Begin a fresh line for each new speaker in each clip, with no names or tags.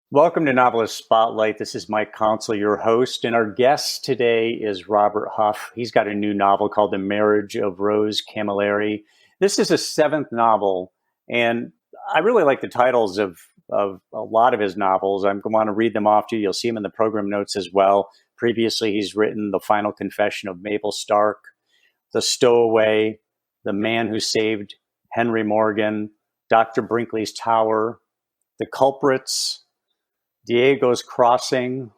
Welcome to Novelist Spotlight. This is Mike Consul, your host, and our guest today is Robert Hough. He's got a new novel called The Marriage of Rose Camilleri. This is a seventh novel, and I really like the titles of a lot of his novels. I'm going to want to read them off to you. You'll see them in the program notes as well. Previously, he's written The Final Confession of Mabel Stark, The Stowaway, The Man Who Saved Henry Morgan, Dr. Brinkley's Tower, The Culprits, Diego's Crossing,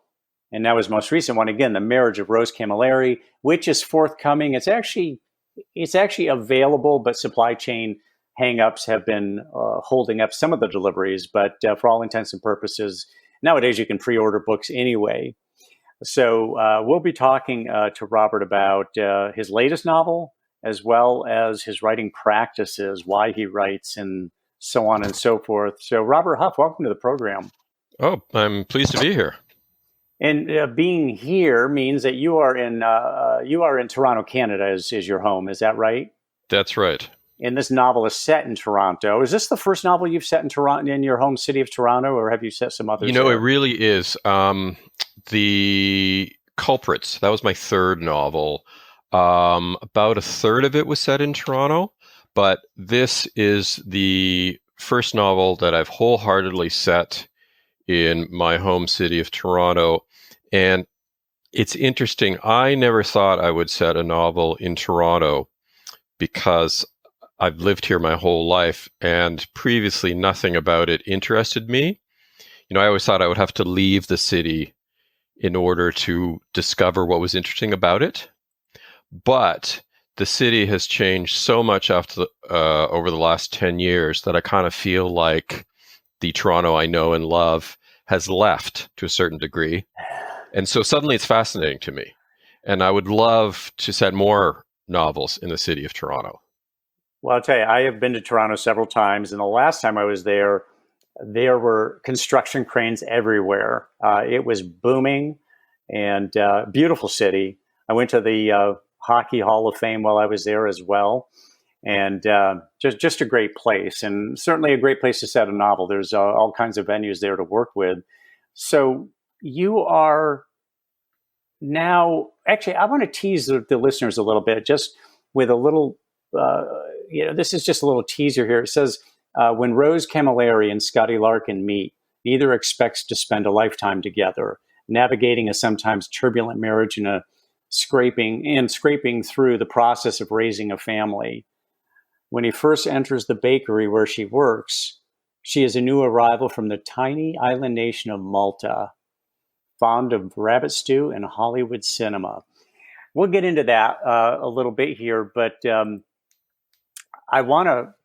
and now his most recent one, again, The Marriage of Rose Camilleri, which is forthcoming. It's actually available, but supply chain hangups have been holding up some of the deliveries. But for all intents and purposes, nowadays you can pre-order books anyway. So we'll be talking to Robert about his latest novel, as well as his writing practices, why he writes, and so on and so forth. So Robert Hough, welcome to the program.
Oh, I'm pleased to be here.
And being here means that you are in Toronto, Canada, is your home. Is that right?
That's right.
And this novel is set in Toronto. Is this the first novel you've set in Toronto, in your home city of Toronto, or have you set some others?
It really is. The Culprits, that was my third novel. About a third of it was set in Toronto, but this is the first novel that I've wholeheartedly set in my home city of Toronto. And it's interesting. I never thought I would set a novel in Toronto because I've lived here my whole life, and previously nothing about it interested me. I always thought I would have to leave the city in order to discover what was interesting about it. But the city has changed so much over the last 10 years that I kind of feel like the Toronto I know and love has left to a certain degree. And so suddenly it's fascinating to me. And I would love to set more novels in the city of Toronto.
Well, I'll tell you, I have been to Toronto several times. And the last time I was there were construction cranes everywhere. It was booming and beautiful city. I went to the Hockey Hall of Fame while I was there as well. And just a great place, and certainly a great place to set a novel. There's all kinds of venues there to work with. So you are now, actually, I want to tease the listeners a little bit, just with a little, this is just a little teaser here. It says, when Rose Camilleri and Scotty Larkin meet, neither expects to spend a lifetime together, navigating a sometimes turbulent marriage and scraping through the process of raising a family. When he first enters the bakery where she works, she is a new arrival from the tiny island nation of Malta, fond of rabbit stew and Hollywood cinema. We'll get into that a little bit here, but I want to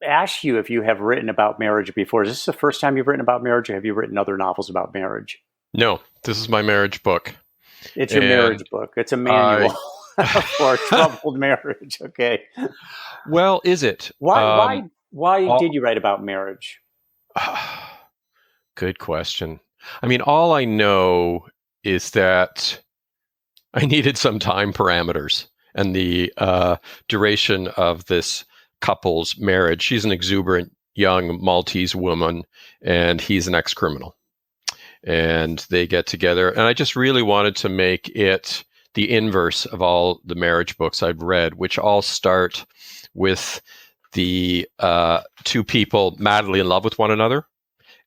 ask you if you have written about marriage before. Is this the first time you've written about marriage, or have you written other novels about marriage?
No, this is my marriage book.
It's your marriage book. It's a manual. For a troubled marriage. Okay.
Well, is it?
Why did you write about marriage?
Good question. I mean, all I know is that I needed some time parameters and the duration of this couple's marriage. She's an exuberant young Maltese woman, and he's an ex-criminal. And they get together. And I just really wanted to make it the inverse of all the marriage books I've read, which all start with the two people madly in love with one another.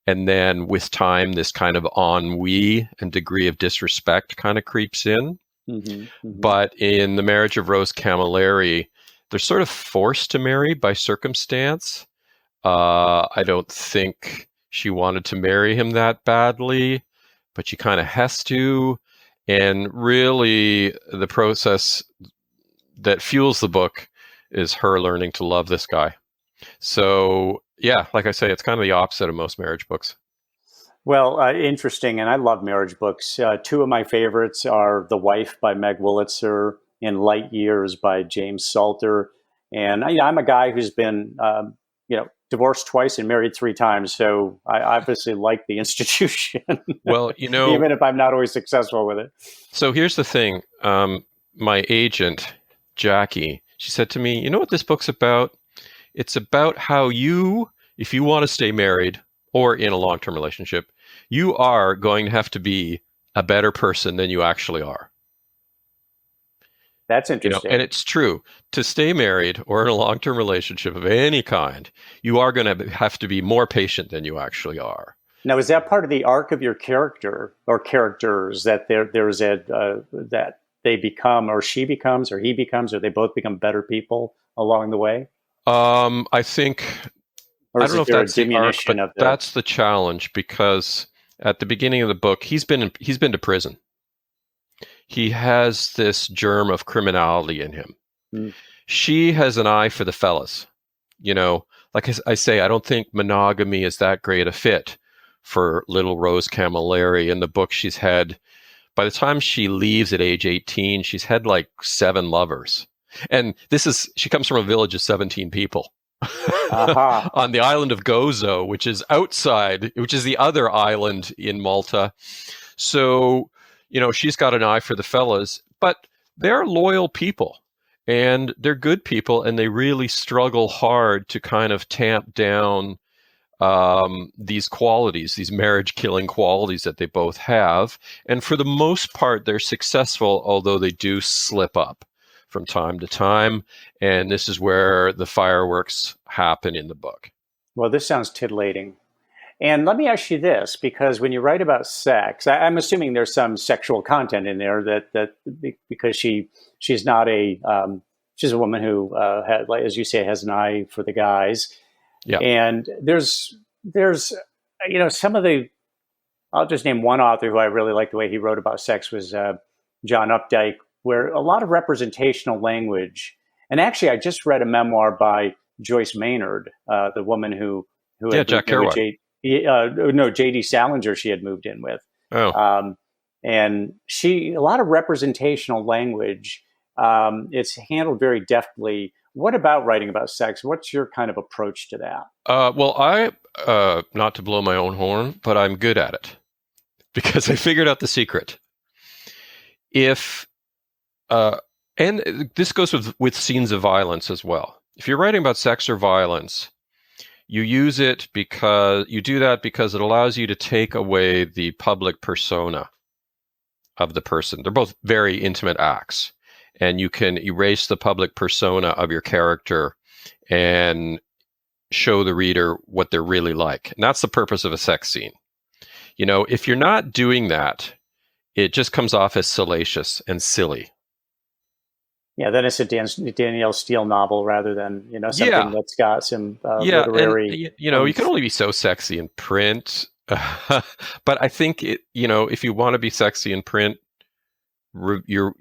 And then with time, this kind of ennui and degree of disrespect kind of creeps in. Mm-hmm, mm-hmm. But in The Marriage of Rose Camilleri, they're sort of forced to marry by circumstance. I don't think she wanted to marry him that badly, but she kind of has to. And really, the process that fuels the book is her learning to love this guy. So, yeah, like I say, it's kind of the opposite of most marriage books.
Well, interesting. And I love marriage books. Two of my favorites are The Wife by Meg Wolitzer and Light Years by James Salter. And I'm a guy who's been, divorced twice and married 3 times. So I obviously like the institution.
Well,
even if I'm not always successful with it.
So here's the thing. My agent, Jackie, she said to me, you know what this book's about? It's about how you, if you want to stay married, or in a long-term relationship, you are going to have to be a better person than you actually are.
That's
And
interesting.
it's true. To stay married or in a long-term relationship of any kind, you are going to have to be more patient than you actually are.
Now, is that part of the arc of your character or characters that there's a that they become, or she becomes, or he becomes, or they both become better people along the way?
I think,
Or
I
is
don't know
it
if
there a
that's the arc,
diminution
but
of the?
that's the challenge, because at the beginning of the book, he's been to prison. He has this germ of criminality in him.
Hmm.
She has an eye for the fellas. You know, like I say, I don't think monogamy is that great a fit for little Rose Camilleri. In the book, by the time she leaves at age 18, she's had like 7 lovers. And she comes from a village of 17 people
Aha.
on the island of Gozo, which is the other island in Malta. So, she's got an eye for the fellas, but they're loyal people and they're good people, and they really struggle hard to kind of tamp down these qualities, these marriage killing qualities that they both have. And for the most part, they're successful, although they do slip up from time to time. And this is where the fireworks happen in the book.
Well, this sounds titillating. And let me ask you this, because when you write about sex, I'm assuming there's some sexual content in there because she's not she's a woman who has, like, as you say, has an eye for the guys.
Yeah.
And there's some of the, I'll just name one author who I really like the way he wrote about sex was John Updike, where a lot of representational language. And actually, I just read a memoir by Joyce Maynard, the woman who had
Jack
moved in with
Kerouac.
J.D. Salinger she had moved in with.
Oh.
And a lot of representational language. It's handled very deftly. What about writing about sex? What's your kind of approach to that?
Well, not to blow my own horn, but I'm good at it because I figured out the secret. And this goes with scenes of violence as well. If you're writing about sex or violence, you use it because it allows you to take away the public persona of the person. They're both very intimate acts, and you can erase the public persona of your character and show the reader what they're really like. And that's the purpose of a sex scene. If you're not doing that, it just comes off as salacious and silly.
Yeah, then it's a Danielle Steele novel rather than something that's got some literary.
And you can only be so sexy in print. But I think if you want to be sexy in print, you're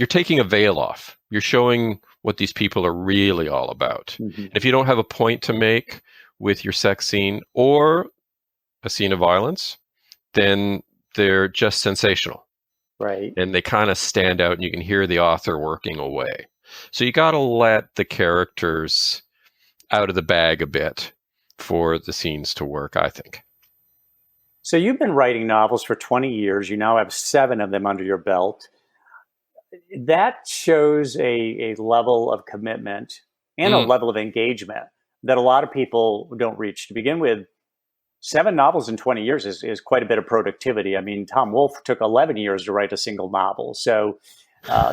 taking a veil off. You're showing what these people are really all about.
Mm-hmm.
And if you don't have a point to make with your sex scene or a scene of violence, then they're just sensational.
Right.
And they kind of stand out, and you can hear the author working away. So you got to let the characters out of the bag a bit for the scenes to work, I think.
So you've been writing novels for 20 years. You now have 7 of them under your belt. That shows a level of commitment and a level of engagement that a lot of people don't reach. To begin with, 7 novels in 20 years is quite a bit of productivity. I mean, Tom Wolfe took 11 years to write a single novel. So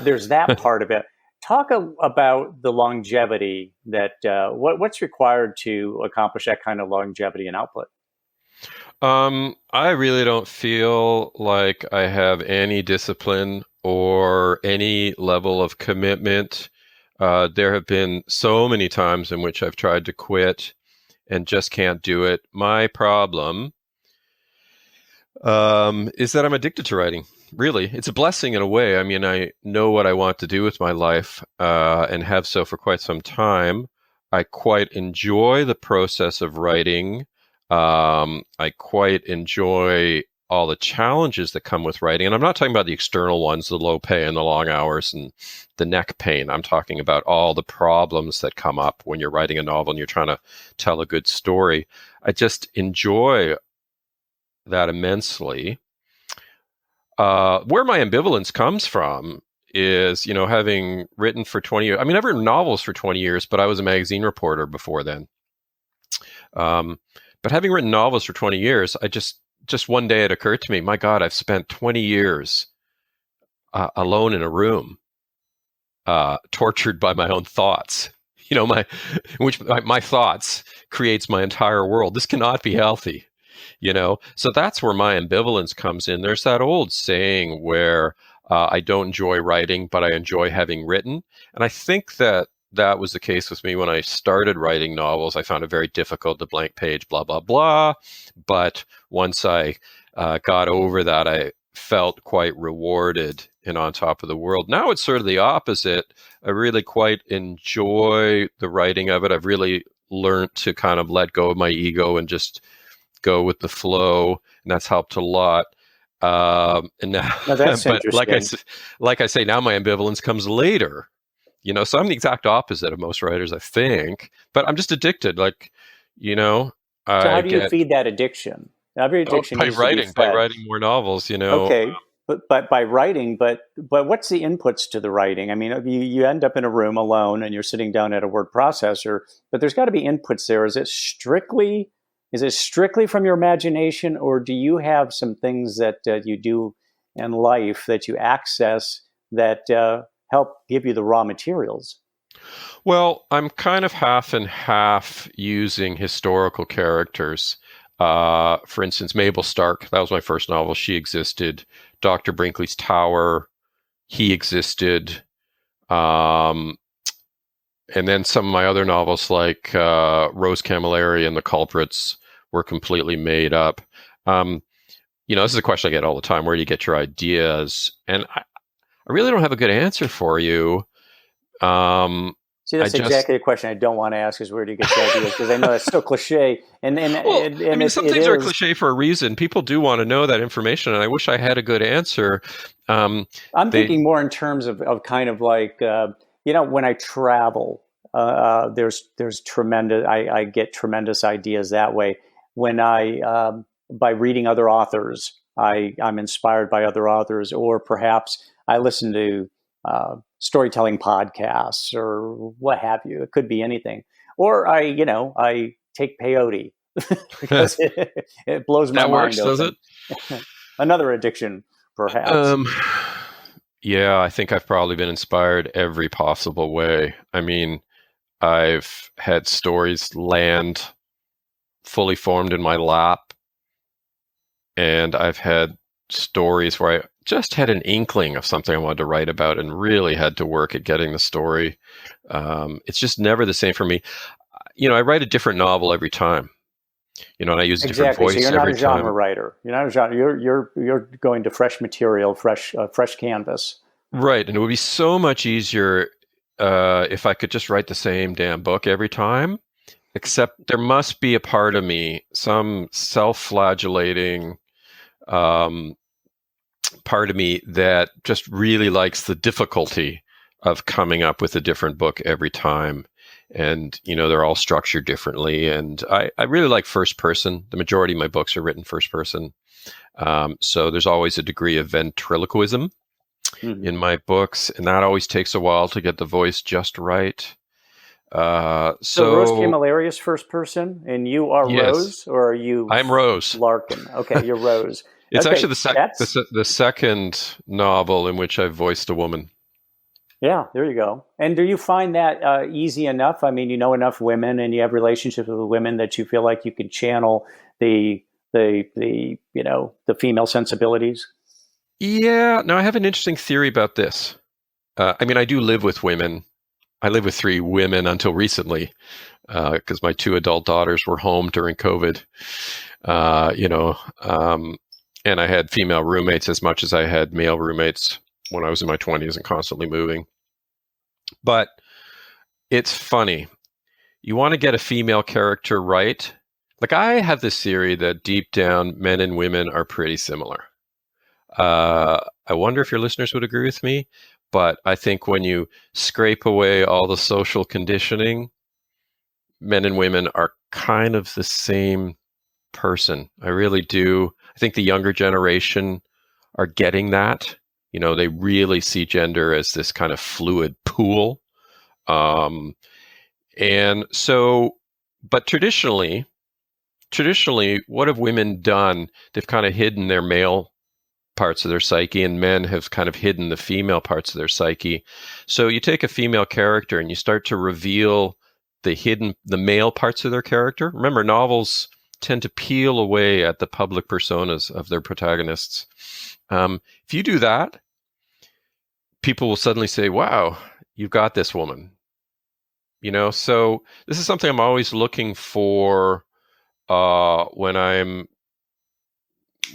there's that part of it. Talk about the longevity what's required to accomplish that kind of longevity and output.
I really don't feel like I have any discipline or any level of commitment. There have been so many times in which I've tried to quit and just can't do it. My problem is that I'm addicted to writing. Really, it's a blessing in a way. I mean, I know what I want to do with my life and have so for quite some time. I quite enjoy the process of writing. I quite enjoy all the challenges that come with writing. And I'm not talking about the external ones, the low pay and the long hours and the neck pain. I'm talking about all the problems that come up when you're writing a novel and you're trying to tell a good story. I just enjoy that immensely. Where my ambivalence comes from is, having written for 20 years. I mean, I've written novels for 20 years, but I was a magazine reporter before then. But having written novels for 20 years, I just one day it occurred to me, my God, I've spent 20 years alone in a room, tortured by my own thoughts. My thoughts creates my entire world. This cannot be healthy, So that's where my ambivalence comes in. There's that old saying where I don't enjoy writing, but I enjoy having written. And I think that was the case with me when I started writing novels. I found it very difficult, the blank page, blah, blah, blah. But once I got over that, I felt quite rewarded and on top of the world. Now it's sort of the opposite. I really quite enjoy the writing of it. I've really learned to kind of let go of my ego and just go with the flow, and that's helped a lot. And now,
that's
but
interesting.
like I say, now my ambivalence comes later. So I'm the exact opposite of most writers, I think. But I'm just addicted.
So how do you
get
feed that addiction? Every addiction
by
needs to be
writing, by
fed.
writing more novels.
Okay, but by writing, but what's the inputs to the writing? I mean, you end up in a room alone and you're sitting down at a word processor, but there's got to be inputs there. Is it strictly from your imagination, or do you have some things that you do in life that you access that help give you the raw materials?
Well, I'm kind of half and half using historical characters. For instance, Mabel Stark, that was my first novel. She existed. Dr. Brinkley's Tower, he existed. And then some of my other novels like Rose Camilleri and The Culprits were completely made up. This is a question I get all the time. Where do you get your ideas? And I really don't have a good answer for you.
See, that's exactly the question I don't want to ask is where do you get your ideas? Because I know that's still cliche.
Some things are cliche for a reason. People do want to know that information, and I wish I had a good answer.
I'm thinking more in terms of kind of like, when I travel, there's tremendous, I get tremendous ideas that way. When by reading other authors, I'm inspired by other authors, or perhaps I listen to storytelling podcasts or what have you. It could be anything. Or I take peyote because it blows my
mind. That works,
open.
Does it?
Another addiction, perhaps.
Yeah, I think I've probably been inspired every possible way. I mean, I've had stories land fully formed in my lap, and I've had stories where I just had an inkling of something I wanted to write about and really had to work at getting the story. It's just never the same for me. I write a different novel every time. And I use a different voice every time.
So you're not a genre writer. You're not a genre. You're going to fresh material, fresh canvas.
Right, and it would be so much easier if I could just write the same damn book every time. Except there must be a part of me, some self-flagellating part of me that just really likes the difficulty of coming up with a different book every time. And, they're all structured differently. And I really like first person. The majority of my books are written first person. So there's always a degree of ventriloquism in my books. And that always takes a while to get the voice just right. So
Rose Camilleri is first person, and you are
yes.
Rose, or are you?
I'm Rose.
Larkin. Okay, you're Rose.
It's
okay,
actually the second novel in which I've voiced a woman.
Yeah, there you go. And do you find that easy enough? I mean, you know enough women, and you have relationships with women that you feel like you can channel the female sensibilities.
Yeah. Now I have an interesting theory about this. I do live with women. I lived with 3 women until recently, because my 2 adult daughters were home during COVID. And I had female roommates as much as I had male roommates when I was in my 20s and constantly moving. But it's funny. You want to get a female character right. Like, I have this theory that deep down, men and women are pretty similar. I wonder if your listeners would agree with me, but I think when you scrape away all the social conditioning, men and women are kind of the same person. I really do. I think the younger generation are getting that. They really see gender as this kind of fluid pool. And so, but traditionally, traditionally, what have women done? They've kind of hidden their male parts of their psyche, and men have kind of hidden the female parts of their psyche. So you take a female character and you start to reveal the male parts of their character. Remember, novels tend to peel away at the public personas of their protagonists. If you do that, people will suddenly say, wow, you've got this woman. So this is something I'm always looking for when I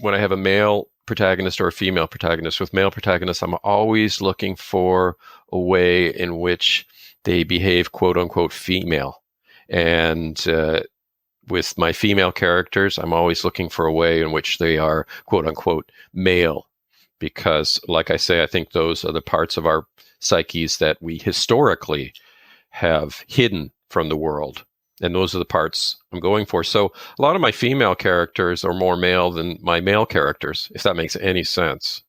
have a male protagonist or a female protagonist. With male protagonists, I'm always looking for a way in which they behave quote unquote female. And with my female characters, I'm always looking for a way in which they are quote unquote male. Because, like I say, I think those are the parts of our psyches that we historically have hidden from the world. And those are the parts I'm going for. So a lot of my female characters are more male than my male characters, if that makes any sense.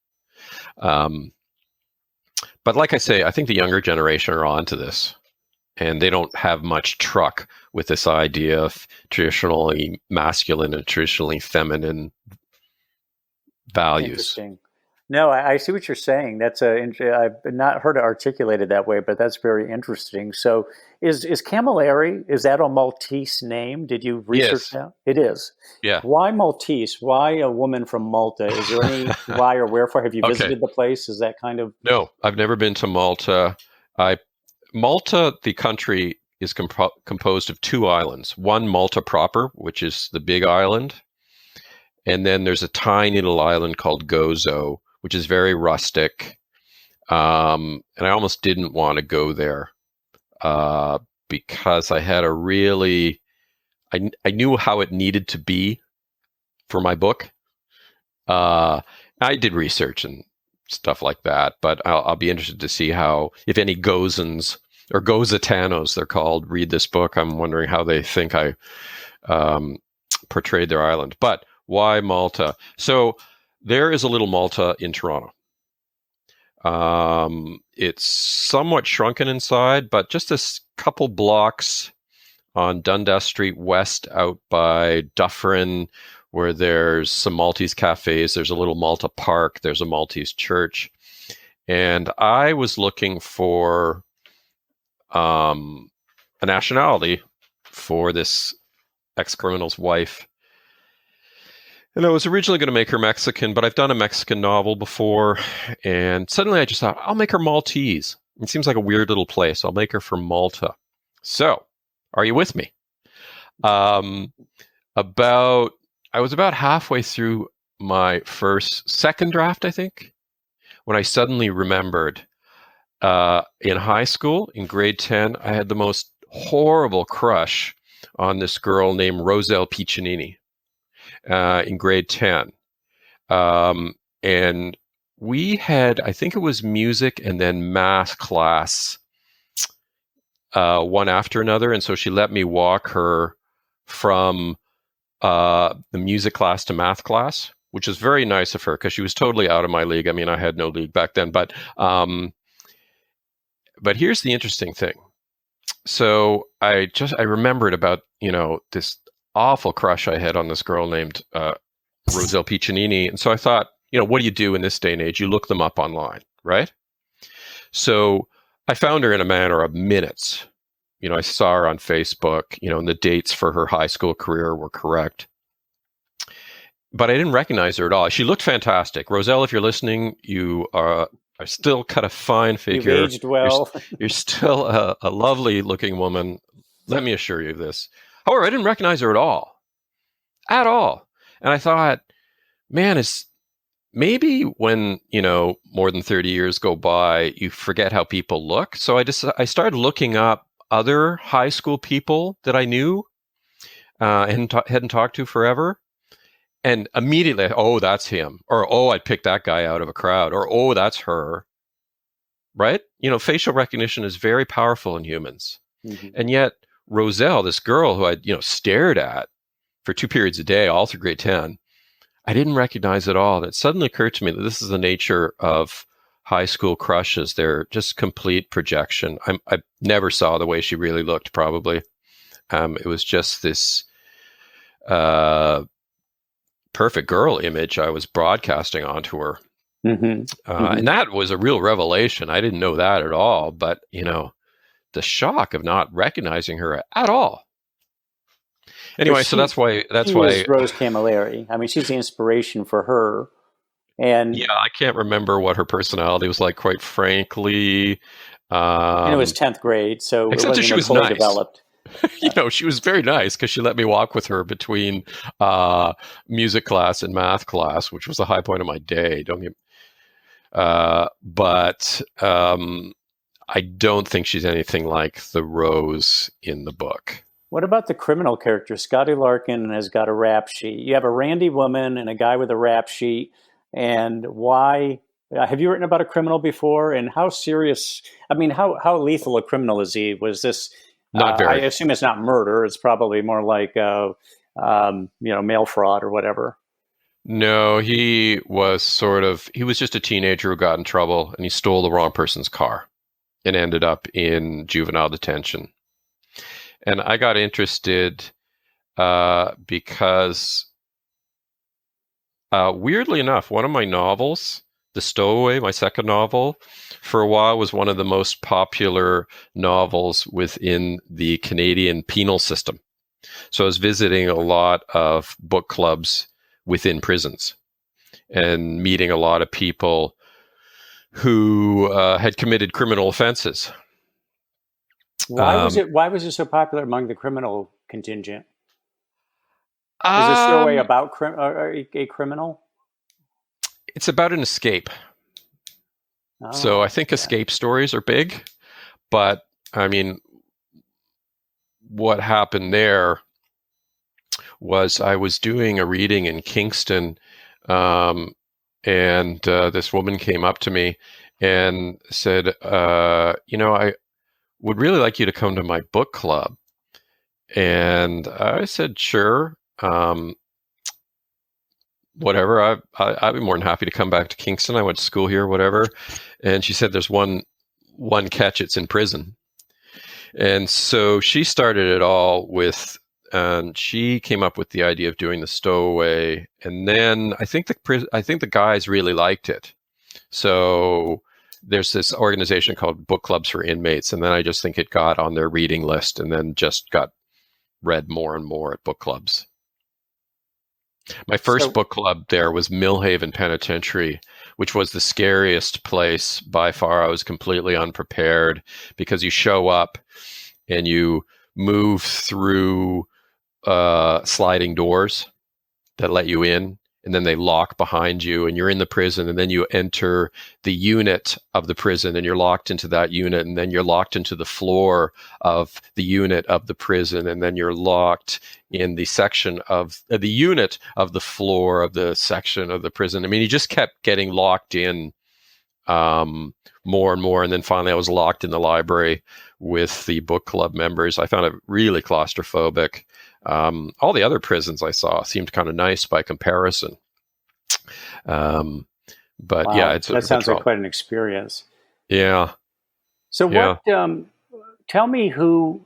But like I say, I think the younger generation are onto this. And they don't have much truck with this idea of traditionally masculine and traditionally feminine values.
Interesting. No, I see what you're saying. I've not heard it articulated that way, but that's very interesting. So is Camilleri, is that a Maltese name? Did you research that? It is.
Yeah.
Why Maltese? Why a woman from Malta? Is there any why or wherefore? Have you visited the place? Is that kind of...
No, I've never been to Malta. Malta, the country, is composed of two islands. One, Malta proper, which is the big island. And then there's a tiny little island called Gozo, which is very rustic. And I almost didn't want to go there because I had I knew how it needed to be for my book. I did research and stuff like that, but I'll be interested to see if any Gozans or Gozitanos, they're called, read this book. I'm wondering how they think I portrayed their island. But why Malta? So there is a little Malta in Toronto. It's somewhat shrunken inside, but just a couple blocks on Dundas Street West out by Dufferin, where there's some Maltese cafes. There's a little Malta Park. There's a Maltese church. And I was looking for a nationality for this ex-criminal's wife. And I was originally going to make her Mexican, but I've done a Mexican novel before. And suddenly I just thought, I'll make her Maltese. It seems like a weird little place. I'll make her from Malta. So, are you with me? I was about halfway through my second draft, I think, when I suddenly remembered in high school, in grade 10, I had the most horrible crush on this girl named Roselle Piccinini. In grade 10. And we had, I think it was music and then math class one after another. And so she let me walk her from the music class to math class, which was very nice of her because she was totally out of my league. I mean, I had no league back then. But here's the interesting thing. So I remembered about, this awful crush I had on this girl named Roselle Piccinini. And so I thought, what do you do in this day and age? You look them up online, right? So I found her in a matter of minutes. I saw her on Facebook, and the dates for her high school career were correct. But I didn't recognize her at all. She looked fantastic. Roselle, if you're listening, you are still cut a fine figure.
You've aged well.
You're still a lovely looking woman. Let me assure you of this. However, I didn't recognize her at all. At all. And I thought, man, it's maybe when, more than 30 years go by, you forget how people look. So I started looking up other high school people that I knew and hadn't talked to forever. And immediately, oh, that's him. Or, oh, I'd pick that guy out of a crowd. Or, oh, that's her. Right? Facial recognition is very powerful in humans. Mm-hmm. And yet, Roselle, this girl who I, stared at for 2 periods a day, all through grade 10, I didn't recognize at all. And it suddenly occurred to me that this is the nature of high school crushes. They're just complete projection. I never saw the way she really looked, probably. It was just this perfect girl image I was broadcasting onto her.
Mm-hmm.
And that was a real revelation. I didn't know that at all, but the shock of not recognizing her at all. Anyway, so that's why
she was Rose Camilleri. I mean, she's the inspiration for her. And
yeah, I can't remember what her personality was like, quite frankly.
And it was 10th grade, so
except
it wasn't
that she was
fully
nice.
developed.
She was very nice because she let me walk with her between music class and math class, which was the high point of my day. But I don't think she's anything like the Rose in the book.
What about the criminal character? Scotty Larkin has got a rap sheet. You have a randy woman and a guy with a rap sheet. And why? Have you written about a criminal before? And how serious? I mean, how lethal a criminal is he? Was this?
Not very.
I assume it's not murder. It's probably more like mail fraud or whatever.
No, he was just a teenager who got in trouble, and he stole the wrong person's car and ended up in juvenile detention. And I got interested because, weirdly enough, one of my novels, The Stowaway, my second novel, for a while was one of the most popular novels within the Canadian penal system. So I was visiting a lot of book clubs within prisons and meeting a lot of people who had committed criminal offenses.
Why was it so popular among the criminal contingent? Is the story about a criminal?
It's about an escape. So I think escape stories are big, but I mean, what happened there was I was doing a reading in Kingston, and this woman came up to me and said, I would really like you to come to my book club. And I said, sure. Whatever. I'd be more than happy to come back to Kingston. I went to school here, whatever. And she said, there's one catch, it's in prison. And so she started it all with, and she came up with the idea of doing The Stowaway. And then I think the guys really liked it. So there's this organization called Book Clubs for Inmates. And then I just think it got on their reading list and then just got read more and more at book clubs. My first book club there was Millhaven Penitentiary, which was the scariest place by far. I was completely unprepared because you show up and you move through sliding doors that let you in, and then they lock behind you and you're in the prison, and then you enter the unit of the prison and you're locked into that unit, and then you're locked into the floor of the unit of the prison, and then you're locked in the section of the unit of the floor of the section of the prison. I mean, you just kept getting locked in more and more, and then finally I was locked in the library with the book club members. I found it really claustrophobic. All the other prisons I saw seemed kind of nice by comparison. But wow, yeah,
that sounds like quite an experience.
Yeah.
So what, tell me who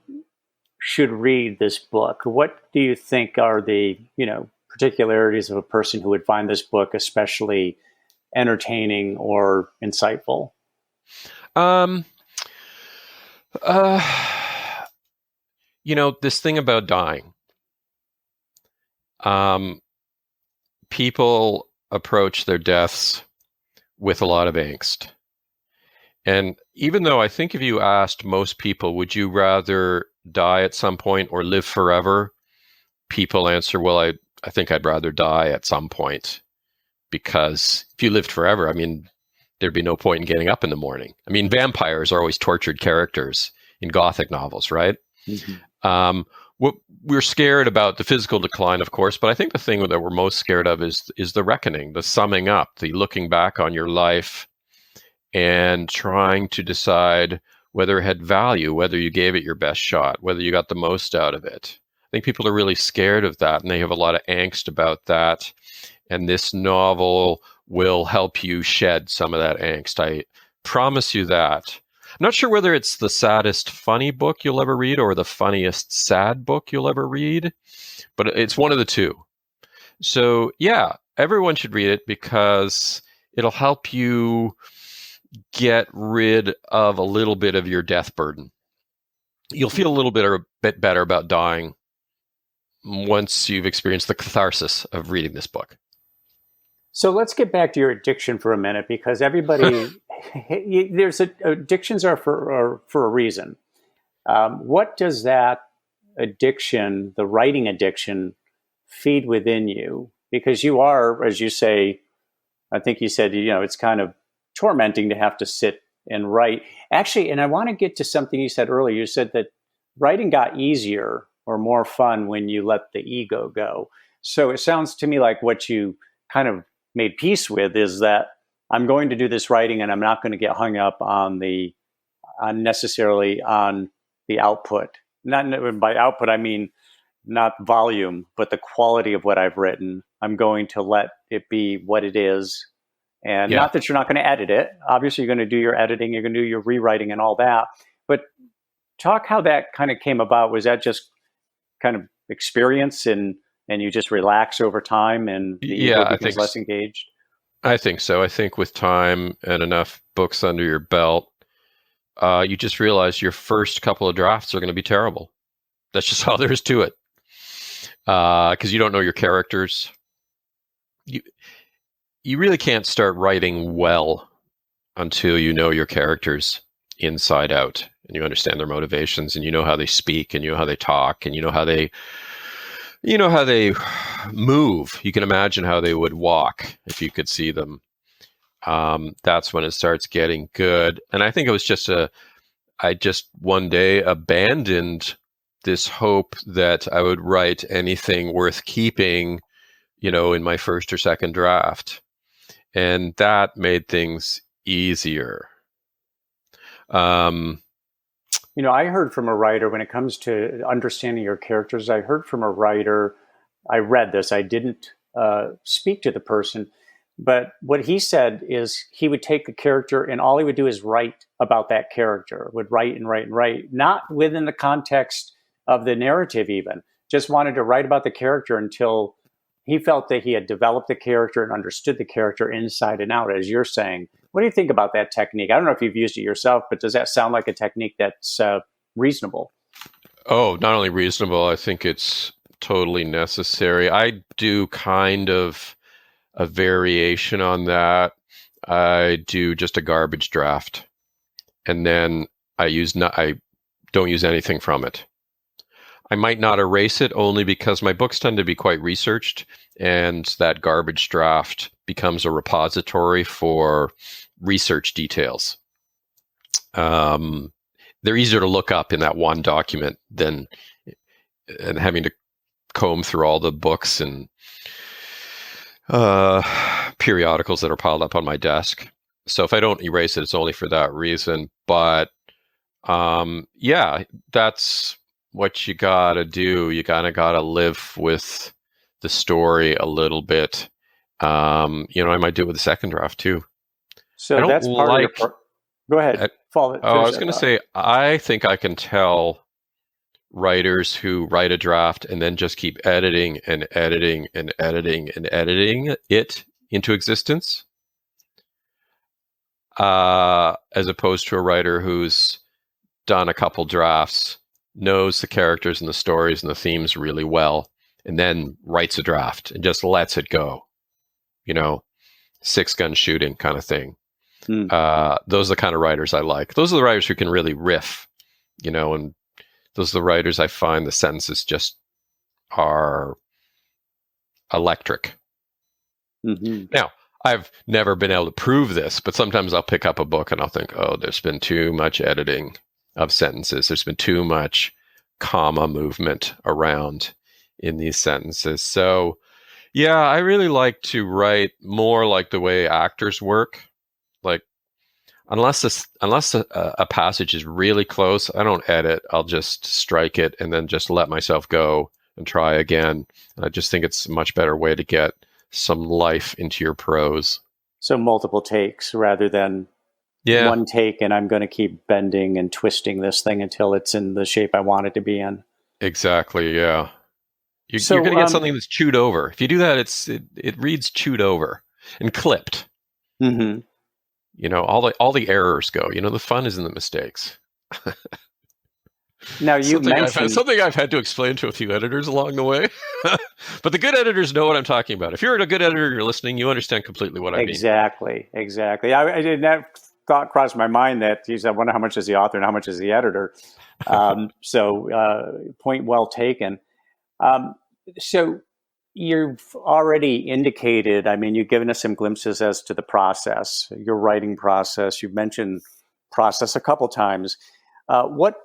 should read this book. What do you think are the, particularities of a person who would find this book especially entertaining or insightful?
This thing about dying. People approach their deaths with a lot of angst. And even though I think if you asked most people, would you rather die at some point or live forever? People answer, well, I think I'd rather die at some point, because if you lived forever, I mean, there'd be no point in getting up in the morning. I mean, vampires are always tortured characters in Gothic novels, right? Mm-hmm. We're scared about the physical decline, of course, but I think the thing that we're most scared of is the reckoning, the summing up, the looking back on your life and trying to decide whether it had value, whether you gave it your best shot, whether you got the most out of it. I think people are really scared of that, and they have a lot of angst about that. And this novel will help you shed some of that angst. I promise you that. not sure whether it's the saddest funny book you'll ever read or the funniest sad book you'll ever read, but it's one of the two. So yeah, everyone should read it because it'll help you get rid of a little bit of your death burden. You'll feel a bit better about dying once you've experienced the catharsis of reading this book.
So let's get back to your addiction for a minute, because everybody, addictions are for a reason. What does that addiction, the writing addiction, feed within you? Because you are, as you say, I think you said, it's kind of tormenting to have to sit and write. Actually, and I want to get to something you said earlier. You said that writing got easier or more fun when you let the ego go. So it sounds to me like what you kind of made peace with is that I'm going to do this writing and I'm not going to get hung up on necessarily on the output. Not by output, I mean not volume, but the quality of what I've written. I'm going to let it be what it is. And not that you're not going to edit it. Obviously, you're going to do your editing, you're going to do your rewriting and all that. But talk how that kind of came about. Was that just kind of experience and you just relax over time and the ego becomes less engaged?
I think so. I think with time and enough books under your belt, you just realize your first couple of drafts are going to be terrible. That's just all there is to it. Because you don't know your characters. You really can't start writing well until you know your characters inside out and you understand their motivations and you know how they speak and you know how they talk and you know how they move. You can imagine how they would walk if you could see them. That's when it starts getting good. And I think it was I just one day abandoned this hope that I would write anything worth keeping, in my first or second draft. And that made things easier.
I heard from a writer when it comes to understanding your characters, I heard from a writer, I read this, I didn't speak to the person, but what he said is he would take a character and all he would do is write about that character, would write and write and write, not within the context of the narrative even, just wanted to write about the character until he felt that he had developed the character and understood the character inside and out, as you're saying. What do you think about that technique? I don't know if you've used it yourself, but does that sound like a technique that's reasonable?
Oh, not only reasonable, I think it's totally necessary. I do kind of a variation on that. I do just a garbage draft, and then I don't use anything from it. I might not erase it only because my books tend to be quite researched, and that garbage draft becomes a repository for research details. They're easier to look up in that one document than having to comb through all the books and periodicals that are piled up on my desk. So if I don't erase it, it's only for that reason. But that's what you gotta do. You kind of gotta live with the story a little bit. I might do it with the second draft too.
So that's part of your. Go ahead.
I was going to say, I think I can tell writers who write a draft and then just keep editing and editing and editing and editing it into existence, as opposed to a writer who's done a couple drafts, knows the characters and the stories and the themes really well, and then writes a draft and just lets it go. 6-gun shooting kind of thing. Those are the kind of writers I like. Those are the writers who can really riff, and those are the writers I find the sentences just are electric. Mm-hmm. Now, I've never been able to prove this, but sometimes I'll pick up a book and I'll think, oh, there's been too much editing of sentences. There's been too much comma movement around in these sentences. So, yeah, I really like to write more like the way actors work. Like, unless a passage is really close, I don't edit. I'll just strike it and then just let myself go and try again. And I just think it's a much better way to get some life into your prose.
So multiple takes rather than
Yeah,
one take, and I'm going to keep bending and twisting this thing until it's in the shape I want it to be in.
exactly. Yeah. You're going
So,
to get something that's chewed over. If you do that, it reads chewed over and clipped.
mhm.
All the errors go. The fun is in the mistakes.
Now you mentioned,
Something I've had to explain to a few editors along the way. But the good editors know what I'm talking about. If you're a good editor, you're listening, you understand completely what I mean.
exactly. I did not thought crossed my mind that you said, I wonder how much is the author and how much is the editor. Point well taken. Um, so you've already indicated, I mean, you've given us some glimpses as to the process, your writing process. You've mentioned process a couple times. What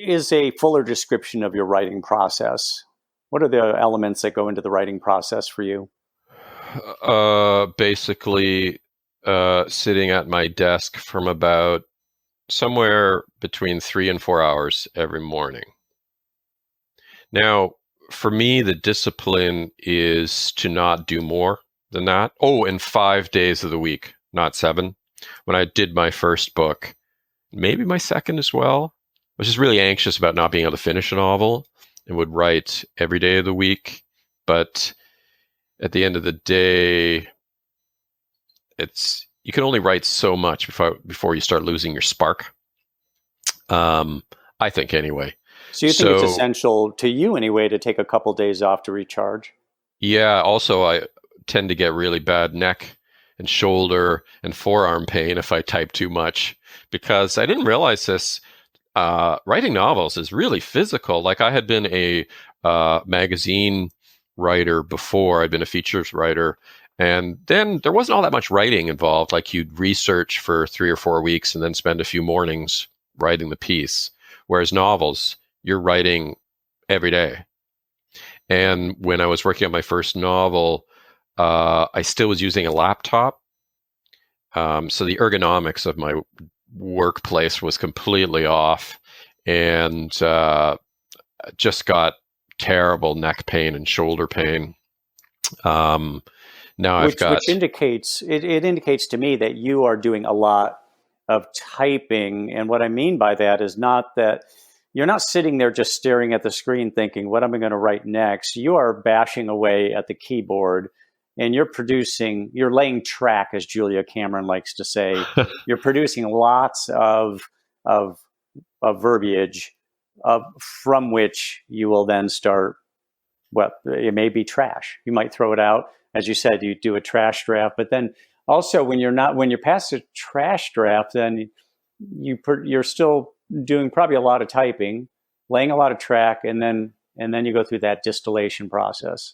is a fuller description of your writing process? What are the elements that go into the writing process for you?
Basically, sitting at my desk from about somewhere between 3 and 4 hours every morning. Now, for me, the discipline is to not do more than that. Oh, and 5 days of the week, not 7. When I did my first book, maybe my second as well, I was just really anxious about not being able to finish a novel and would write every day of the week. But at the end of the day, you can only write so much before you start losing your spark. I think anyway.
So you think it's essential to you anyway to take a couple days off to recharge?
Yeah. Also, I tend to get really bad neck and shoulder and forearm pain if I type too much, because I didn't realize this. Writing novels is really physical. Like, I had been a magazine writer before. I'd been a features writer. And then there wasn't all that much writing involved. Like, you'd research for 3 or 4 weeks and then spend a few mornings writing the piece. Whereas novels, you're writing every day. And when I was working on my first novel, I still was using a laptop. So the ergonomics of my workplace was completely off, and just got terrible neck pain and shoulder pain. Now I've got,
which indicates it indicates to me that you are doing a lot of typing, and what I mean by that is not that you're not sitting there just staring at the screen thinking, what am I going to write next? You are bashing away at the keyboard, and you're laying track, as Julia Cameron likes to say. You're producing lots of verbiage from which you will then start. Well, it may be trash. You might throw it out. As you said, you do a trash draft, but then also when you're past a trash draft, then you're still doing probably a lot of typing, laying a lot of track, and then you go through that distillation process.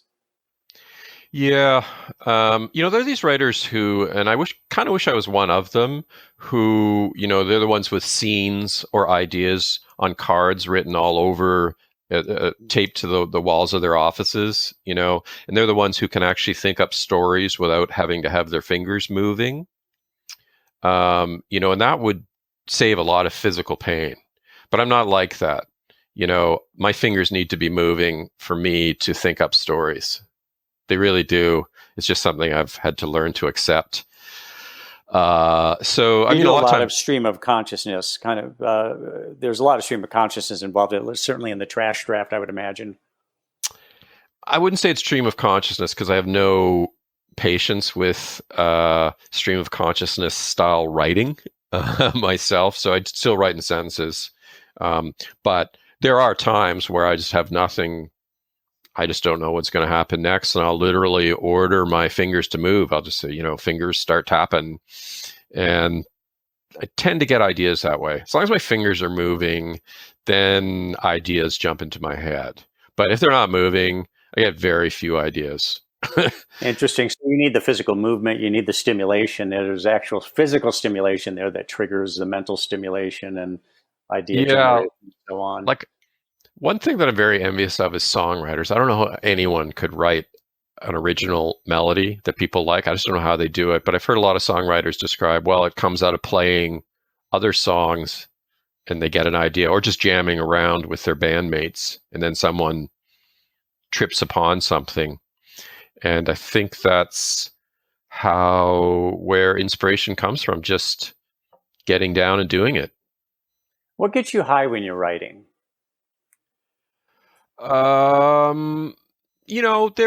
yeah, there are these writers who, and I kind of wish I was one of them, who, they're the ones with scenes or ideas on cards written all over, taped to the walls of their offices, and they're the ones who can actually think up stories without having to have their fingers moving. And that would save a lot of physical pain. But I'm not like that. My fingers need to be moving for me to think up stories. They really do. It's just something I've had to learn to accept. So I mean,
a lot of stream of consciousness. There's a lot of stream of consciousness involved. Certainly in the trash draft, I would imagine.
I wouldn't say it's stream of consciousness, because I have no patience with stream of consciousness style writing myself. So I still write in sentences, but there are times where I just have nothing. I just don't know what's going to happen next, and I'll literally order my fingers to move. I'll just say, fingers start tapping, and I tend to get ideas that way. As long as my fingers are moving, then ideas jump into my head. But if they're not moving, I get very few ideas.
Interesting. So you need the physical movement, you need the stimulation. There's actual physical stimulation there that triggers the mental stimulation and idea generation and so on.
Like, one thing that I'm very envious of is songwriters. I don't know how anyone could write an original melody that people like. I just don't know how they do it. But I've heard a lot of songwriters describe, well, it comes out of playing other songs and they get an idea, or just jamming around with their bandmates, and then someone trips upon something. And I think that's where inspiration comes from. Just getting down and doing it.
What gets you high when you're writing?
There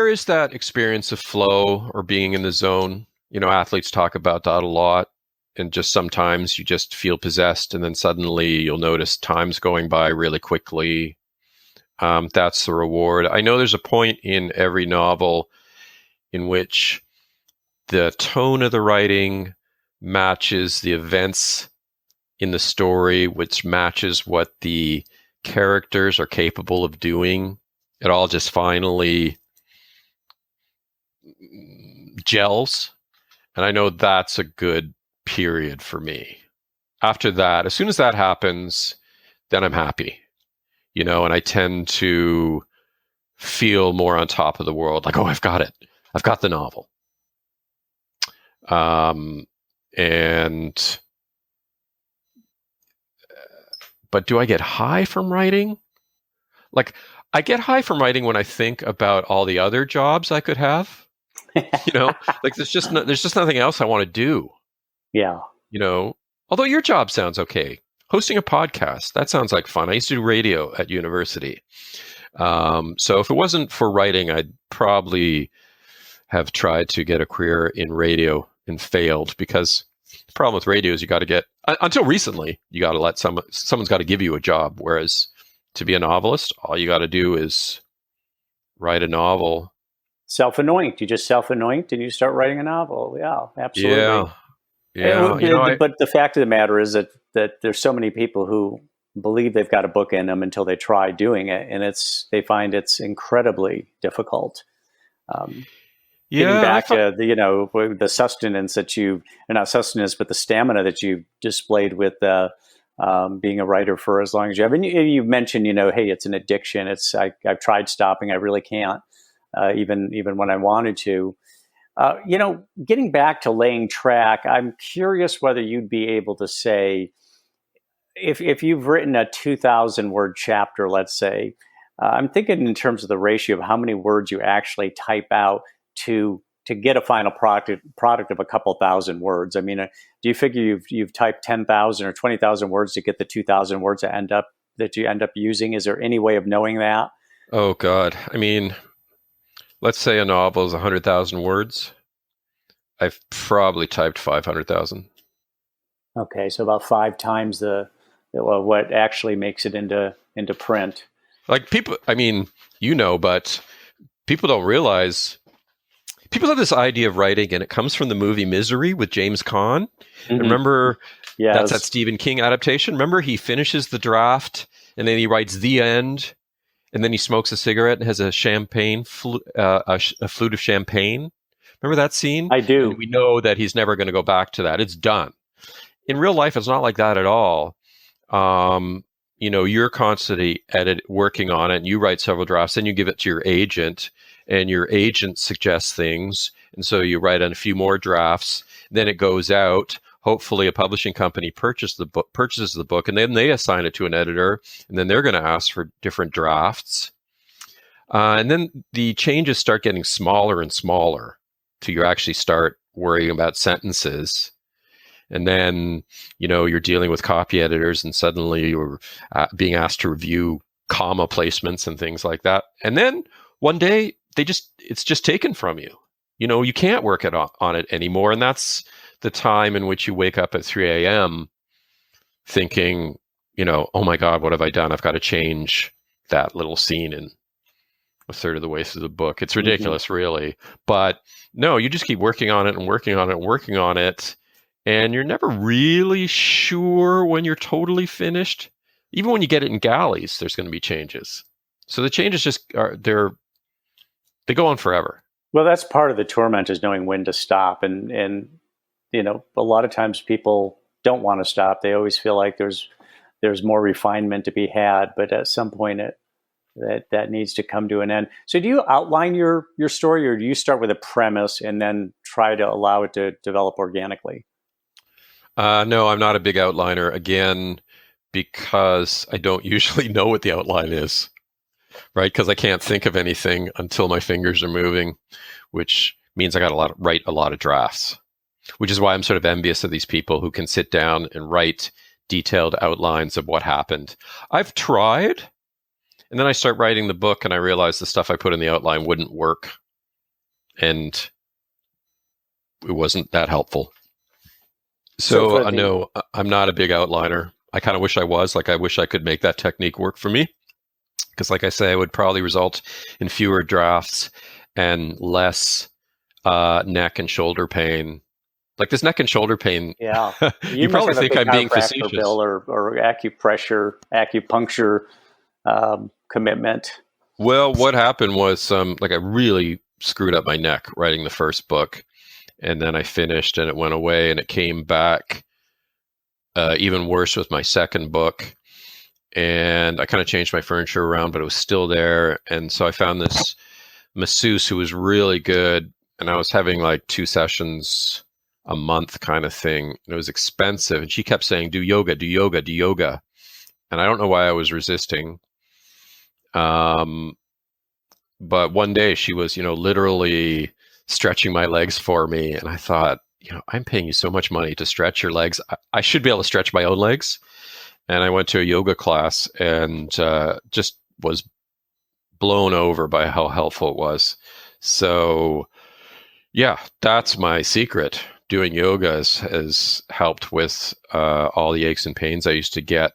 is that experience of flow or being in the zone. Athletes talk about that a lot. And just sometimes you just feel possessed, and then suddenly you'll notice time's going by really quickly. That's the reward. I know there's a point in every novel in which the tone of the writing matches the events in the story, which matches what the characters are capable of doing. It all just finally gels. And I know that's a good period for me. After that, as soon as that happens, then I'm happy, and I tend to feel more on top of the world. Like, oh, I've got it. I've got the novel. But do I get high from writing? Like, I get high from writing when I think about all the other jobs I could have. Like there's just nothing else I want to do.
Yeah.
Although your job sounds okay. Hosting a podcast, that sounds like fun. I used to do radio at university. So if it wasn't for writing, I'd probably have tried to get a career in radio and failed, because the problem with radio is you got to get, until recently, you got to let someone's got to give you a job. Whereas to be a novelist, all you got to do is write a novel.
Self-anoint. You just self-anoint and you start writing a novel. Yeah, absolutely.
Yeah.
But the fact of the matter is that there's so many people who believe they've got a book in them until they try doing it, and they find it's incredibly difficult. Getting back to the sustenance that not sustenance, but the stamina that you displayed with being a writer for as long as you have. And you mentioned, hey, it's an addiction. I've tried stopping. I really can't, even when I wanted to. Getting back to laying track, I'm curious whether you'd be able to say, if you've written a 2,000 word chapter, let's say, I'm thinking in terms of the ratio of how many words you actually type out to get a final product of a couple thousand words. I mean, do you figure you've typed 10,000 or 20,000 words to get the 2,000 words that you end up using? Is there any way of knowing that?
Oh God. I mean, let's say a novel is 100,000 words. I've probably typed 500,000.
Okay. So about 5 times what actually makes it into print.
Like people, I mean, but people don't realize. People have this idea of writing, and it comes from the movie Misery with James Caan. Mm-hmm. And remember, that's that Stephen King adaptation. Remember, he finishes the draft, and then he writes the end, and then he smokes a cigarette and has a a flute of champagne. Remember that scene?
I do.
And we know that he's never going to go back to that. It's done. In real life, it's not like that at all. You're constantly working on it, and you write several drafts, then you give it to your agent, and your agent suggests things. And so you write on a few more drafts, then it goes out. Hopefully a publishing company purchases the book, and then they assign it to an editor, and then they're going to ask for different drafts. And then the changes start getting smaller and smaller till you actually start worrying about sentences. And then, you're dealing with copy editors, and suddenly you're being asked to review comma placements and things like that. And then one day it's just taken from you. You can't work on it anymore. And that's the time in which you wake up at 3 a.m. thinking, oh my God, what have I done? I've got to change that little scene in a third of the way through the book. It's ridiculous, really. But no, you just keep working on it and working on it and working on it. And you're never really sure when you're totally finished. Even when you get it in galleys, there's going to be changes. So the changes they go on forever.
Well, that's part of the torment, is knowing when to stop. And a lot of times people don't want to stop. They always feel like there's more refinement to be had, but at some point that needs to come to an end. So do you outline your story, or do you start with a premise and then try to allow it to develop organically?
No, I'm not a big outliner, again, because I don't usually know what the outline is, right? Because I can't think of anything until my fingers are moving, which means I got to write a lot of drafts. which is why I'm sort of envious of these people who can sit down and write detailed outlines of what happened. I've tried, and then I start writing the book and I realize the stuff I put in the outline wouldn't work. And it wasn't that helpful. So no, I'm not a big outliner. I kind of wish I was. Like, I wish I could make that technique work for me. Because like I say, it would probably result in fewer drafts and less neck and shoulder pain. Like this neck and shoulder pain.
Yeah.
You probably think I'm being facetious.
Bill, or acupuncture commitment.
Well, what happened was like I really screwed up my neck writing the first book. And then I finished and it went away, and it came back even worse with my second book. And I kind of changed my furniture around, but it was still there. And so I found this masseuse who was really good. And I was having like 2 sessions a month kind of thing. And it was expensive. And she kept saying, do yoga, do yoga, do yoga. And I don't know why I was resisting. But one day she was, literally stretching my legs for me. And I thought, I'm paying you so much money to stretch your legs. I should be able to stretch my own legs. And I went to a yoga class and just was blown over by how helpful it was. So, that's my secret. Doing yoga has helped with all the aches and pains I used to get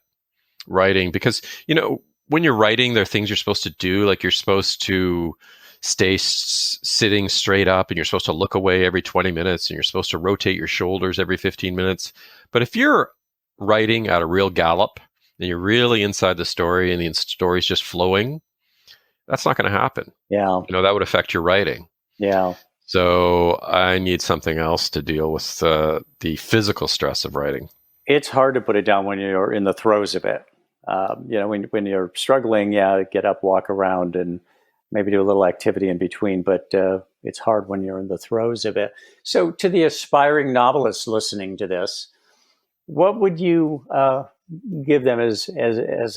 writing. Because, when you're writing, there are things you're supposed to do. Like you're supposed to stay sitting straight up, and you're supposed to look away every 20 minutes, and you're supposed to rotate your shoulders every 15 minutes. But if you're writing at a real gallop and you're really inside the story and the story's just flowing, that's not going to happen.
Yeah.
That would affect your writing.
Yeah.
So I need something else to deal with the physical stress of writing.
It's hard to put it down when you're in the throes of it. When you're struggling, get up, walk around, and maybe do a little activity in between. But it's hard when you're in the throes of it. So to the aspiring novelists listening to this, what would you give them as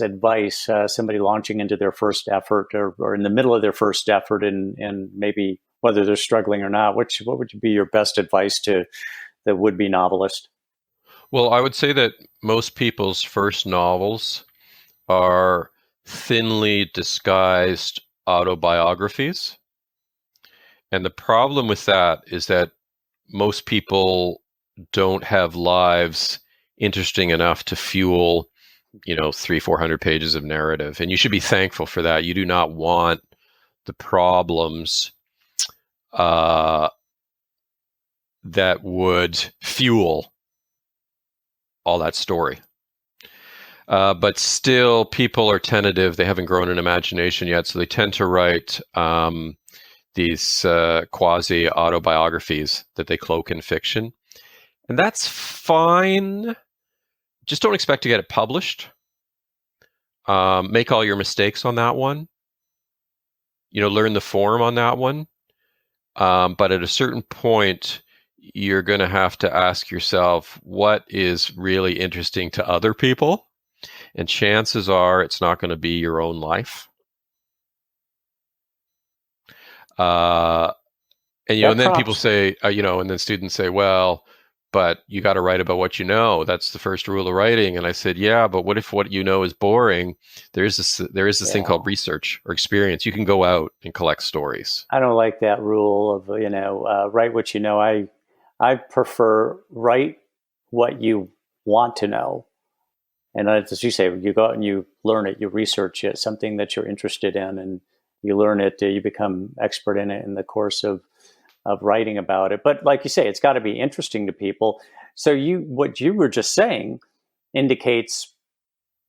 advice? Somebody launching into their first effort, or in the middle of their first effort, and maybe whether they're struggling or not. What would be your best advice to the would-be novelist?
Well, I would say that most people's first novels are thinly disguised autobiographies. And the problem with that is that most people don't have lives interesting enough to fuel, 300-400 pages of narrative. And you should be thankful for that. You do not want the problems that would fuel all that story. But still, people are tentative. They haven't grown an imagination yet. So they tend to write these quasi-autobiographies that they cloak in fiction. And that's fine. Just don't expect to get it published. Make all your mistakes on that one. Learn the form on that one. But at a certain point, you're going to have to ask yourself, what is really interesting to other people? And chances are it's not going to be your own life. And then people say, and then students say, well, but you got to write about what you know. That's the first rule of writing. And I said, yeah, but what if what you know is boring? There is this thing called research or experience. You can go out and collect stories.
I don't like that rule of, write what you know. I prefer write what you want to know. And as you say, you go out and you learn it, you research it, something that you're interested in, and you learn it, you become expert in it in the course of writing about it. But like you say, it's got to be interesting to people. So what you were just saying indicates,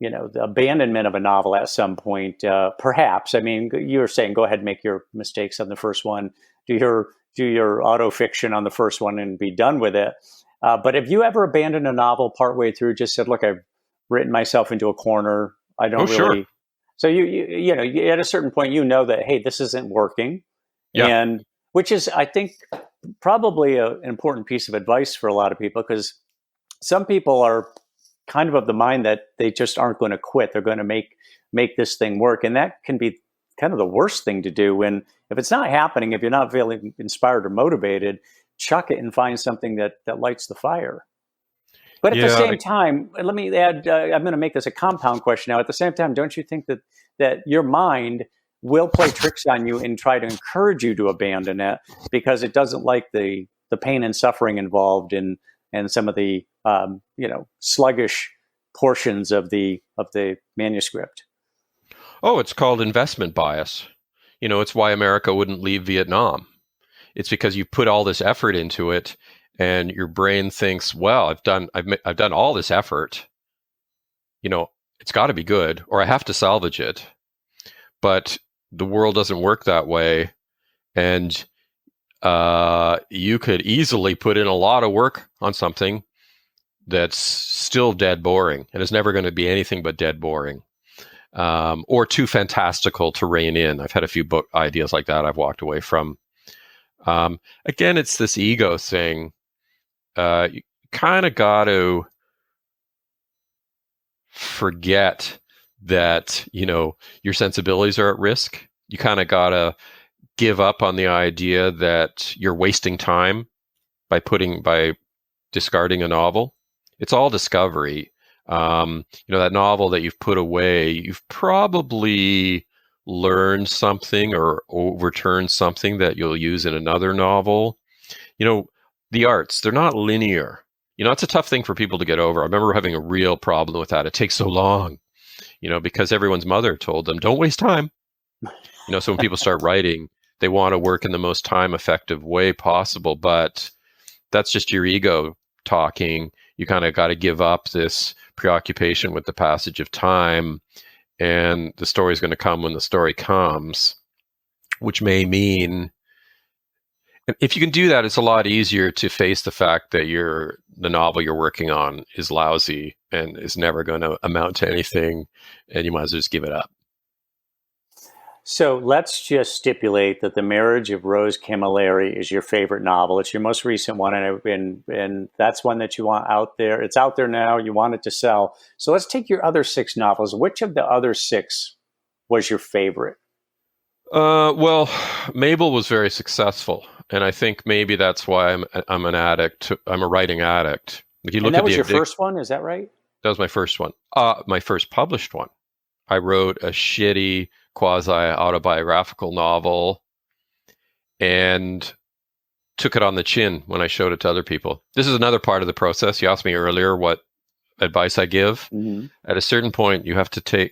the abandonment of a novel at some point, perhaps. I mean, you were saying, go ahead and make your mistakes on the first one, do your auto fiction on the first one and be done with it. But have you ever abandoned a novel partway through, just said, look, I've written myself into a corner. I don't really. Sure. So you at a certain point, that, hey, this isn't working. Yeah. And which is, I think, probably an important piece of advice for a lot of people, because some people are kind of the mind that they just aren't going to quit. They're going to make this thing work. And that can be kind of the worst thing to do when, if it's not happening, if you're not feeling inspired or motivated, chuck it and find something that lights the fire. But at the
Yeah,
same time, let me add, I'm going to make this a compound question now. At the same time, don't you think that your mind will play tricks on you and try to encourage you to abandon it because it doesn't like the pain and suffering involved in and some of the sluggish portions of the manuscript?
Oh, it's called investment bias. It's why America wouldn't leave Vietnam. It's because you put all this effort into it, and your brain thinks, "Well, I've done all this effort. It's got to be good, or I have to salvage it." But the world doesn't work that way, and you could easily put in a lot of work on something that's still dead boring, and is never going to be anything but dead boring. Or too fantastical to rein in. I've had a few book ideas like that I've walked away from. Again, it's this ego thing. You kind of got to forget that, your sensibilities are at risk. You kind of got to give up on the idea that you're wasting time by discarding a novel. It's all discovery. That novel that you've put away, you've probably learned something or overturned something that you'll use in another novel. The arts, they're not linear. It's a tough thing for people to get over. I remember having a real problem with that. It takes so long, because everyone's mother told them, don't waste time. So when people start writing, they want to work in the most time-effective way possible, but that's just your ego talking. You kind of got to give up this preoccupation with the passage of time, and the story is going to come when the story comes, which may mean, if you can do that, it's a lot easier to face the fact that the novel you're working on is lousy and is never going to amount to anything, and you might as well just give it up.
So let's just stipulate that The Marriage of Rose Camilleri is your favorite novel. It's your most recent one, and that's one that you want out there. It's out there now. You want it to sell. So let's take your other 6 novels. Which of the other 6 was your favorite?
Well, Mabel was very successful, and I think maybe that's why I'm an addict. I'm a writing addict.
And that was your first one, is that right?
That was my first one. My first published one. I wrote a shitty quasi-autobiographical novel and took it on the chin when I showed it to other people. This is another part of the process. You asked me earlier what advice I give. Mm-hmm. At a certain point, you have to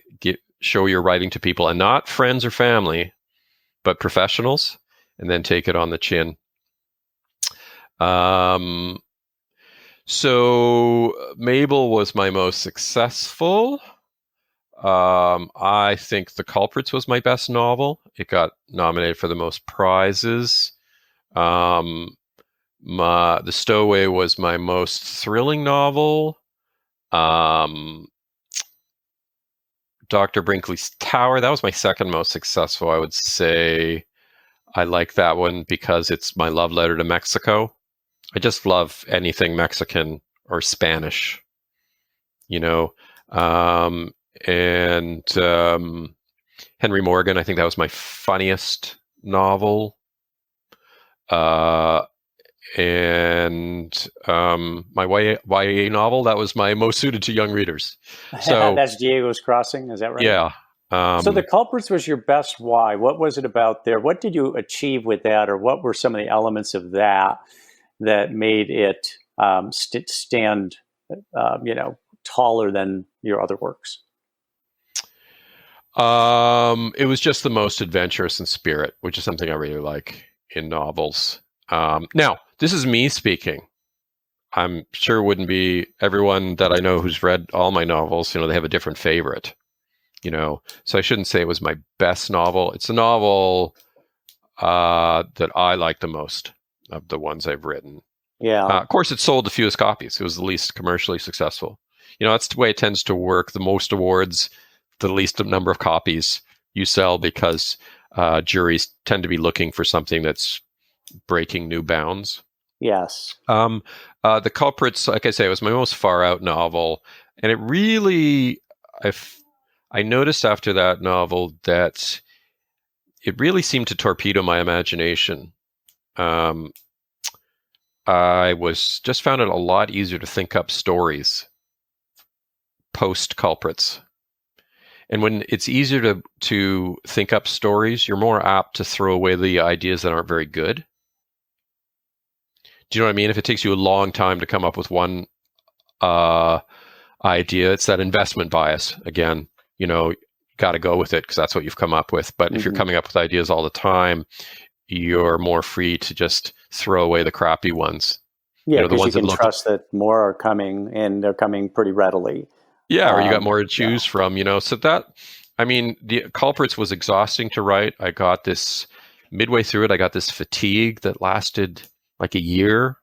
show your writing to people, and not friends or family, but professionals, and then take it on the chin. So Mabel was my most successful. I think The Culprits was my best novel. It got nominated for the most prizes. The Stowaway was my most thrilling novel. Dr. Brinkley's Tower, that was my second most successful, I would say. I like that one because it's my love letter to Mexico. I just love anything Mexican or Spanish, and Henry Morgan, I think that was my funniest novel. And my YA novel, that was my most suited to young readers. So
that's Diego's Crossing, is that right?
Yeah.
So The Culprits was your best. Why? What was it about there? What did you achieve with that, or what were some of the elements of that made it stand, taller than your other works?
It was just the most adventurous in spirit, which is something I really like in novels. Now, this is me speaking. I'm sure it wouldn't be everyone that I know who's read all my novels. They have a different favorite. So I shouldn't say it was my best novel. It's a novel that I like the most of the ones I've written.
Yeah.
Of course, it sold the fewest copies. It was the least commercially successful. That's the way it tends to work. The most awards, the least number of copies you sell, because juries tend to be looking for something that's breaking new bounds.
Yes.
The Culprits, like I say, was my most far out novel, and it really, I noticed after that novel that it really seemed to torpedo my imagination. I was just found it a lot easier to think up stories post culprits. And when it's easier to think up stories, you're more apt to throw away the ideas that aren't very good. Do you know what I mean? If it takes you a long time to come up with one idea, it's that investment bias again. Got to go with it because that's what you've come up with. But if you're coming up with ideas all the time, you're more free to just throw away the crappy ones.
Yeah,
the
because
ones
you
that
can trust that more are coming, and they're coming pretty readily.
or you got more to
Yeah.
choose from. So that, the culprits was exhausting to write. I got this midway through it. I got this fatigue that lasted like a year.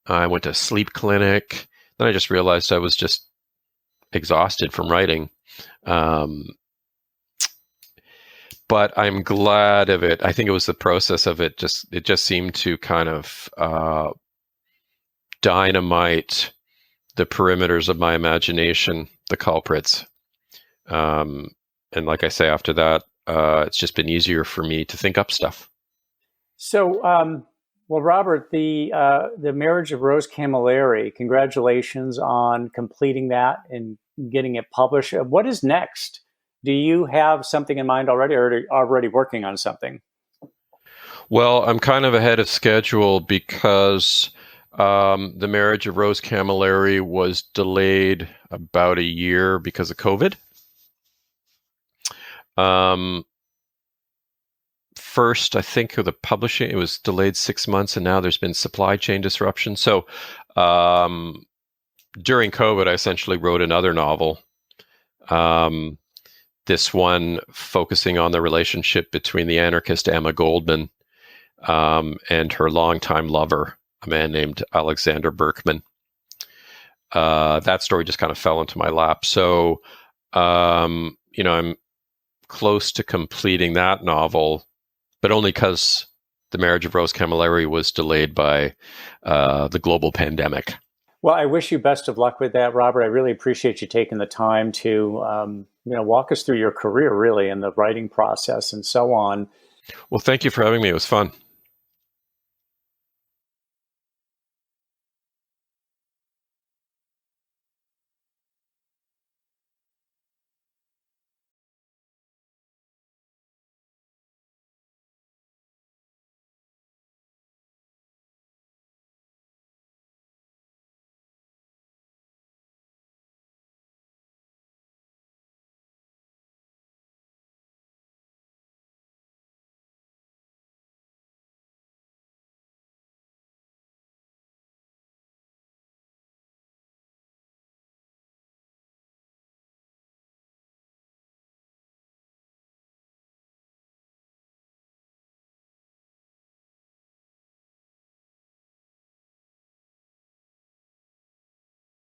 I went to a sleep clinic. Then I just realized I was just exhausted from writing. But I'm glad of it. I think it was the process of it. It just seemed to kind of dynamite the perimeters of my imagination, the culprits. And like I say, after that, it's just been easier for me to think up stuff.
So, well, Robert, the Marriage of Rose Camilleri, congratulations on completing that and getting it published. What is next? Do you have something in mind already, or are you already working on something?
Well, I'm kind of ahead of schedule because the Marriage of Rose Camilleri was delayed about a year because of COVID. First, I think of the publishing, it was delayed 6 months, and now there's been supply chain disruption. So during COVID, I essentially wrote another novel. This one focusing on the relationship between the anarchist Emma Goldman and her longtime lover, a man named Alexander Berkman. That story just kind of fell into my lap. So, I'm close to completing that novel, but only because the Marriage of Rose Camilleri was delayed by the global pandemic.
Well, I wish you best of luck with that, Robert. I really appreciate you taking the time to walk us through your career, really, and the writing process and so on.
Well, thank you for having me. It was fun.